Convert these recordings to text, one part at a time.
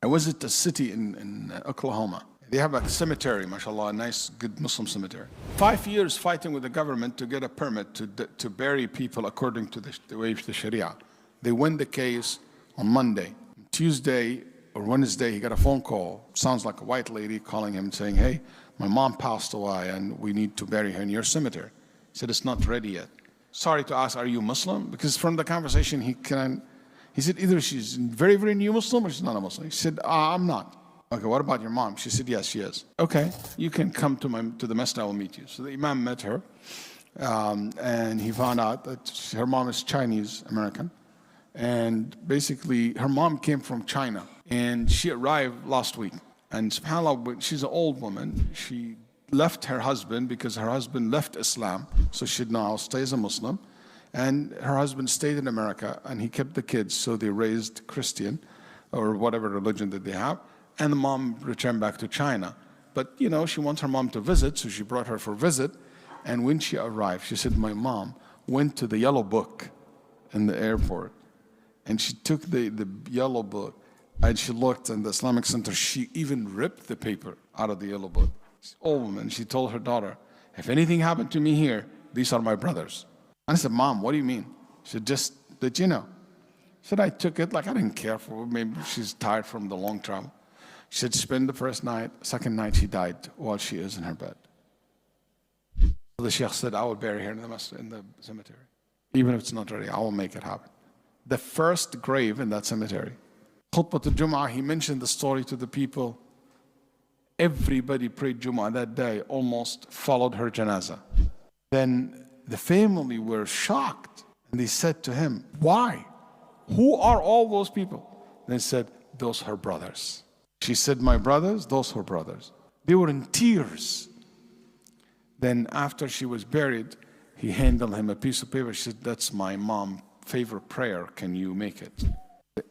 I visited a city in Oklahoma. They have a cemetery, mashallah, a nice, good Muslim cemetery. 5 years fighting with the government to get a permit to bury people according to the way of the Sharia. They win the case on Monday. Tuesday or Wednesday, he got a phone call. Sounds like a white lady calling him saying, hey, my mom passed away and we need to bury her in your cemetery. He said, it's not ready yet. Sorry to ask, are you Muslim? Because from the conversation, he said, either she's very, very new Muslim or she's not a Muslim. He said, I'm not. Okay, what about your mom? She said, yes, she is. Okay, you can come to the masjid, I will meet you. So the Imam met her, and he found out that her mom is Chinese American. And basically, her mom came from China, and she arrived last week. And subhanAllah, she's an old woman. She left her husband because her husband left Islam, so she now stays a Muslim. And her husband stayed in America, and he kept the kids, so they raised Christian, or whatever religion that they have. And the mom returned back to China. But, you know, she wants her mom to visit, so she brought her for a visit. And when she arrived, she said, my mom went to the yellow book in the airport. And she took the yellow book, and she looked in the Islamic Center. She even ripped the paper out of the yellow book. She's an old woman. She told her daughter, if anything happened to me here, these are my brothers. And I said, Mom, what do you mean? She said, just that you know. She said, I took it like I didn't care for her. Maybe she's tired from the long travel. She said, spend the first night. Second night, she died while she is in her bed. So the Sheikh said, I will bury her in the cemetery. Even if it's not ready, I will make it happen. The first grave in that cemetery. Khutbah al-Jum'ah, he mentioned the story to the people. Everybody prayed Jum'ah that day, almost followed her janazah. Then the family were shocked, and they said to him, why? Who are all those people? They said, those are her brothers. She said, my brothers, those are her brothers. They were in tears. Then after she was buried, he handed him a piece of paper. She said, that's my mom's favorite prayer. Can you make it?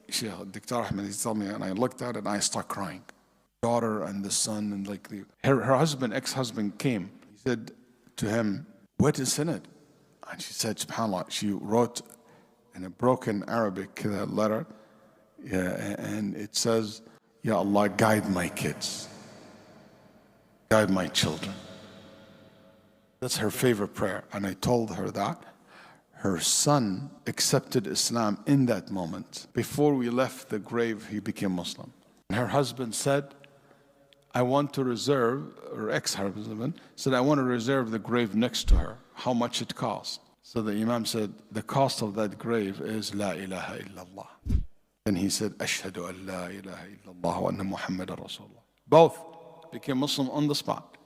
Dr. Ahmed, he told me, and I looked at it and I started crying. Daughter and the son, and like her husband, ex-husband came. He said to him, what is in it? And she said, subhanAllah, she wrote in a broken Arabic letter, and it says, Ya Allah, guide my kids, guide my children. That's her favorite prayer. And I told her that. Her son accepted Islam in that moment. Before we left the grave, he became Muslim. And her husband said, I want to reserve, or ex-husband said, I want to reserve the grave next to her. How much it costs? So the Imam said, the cost of that grave is La ilaha illallah. Then he said, Ashhadu an la ilaha illallah wa anna Muhammadan Rasulullah. Both became Muslim on the spot.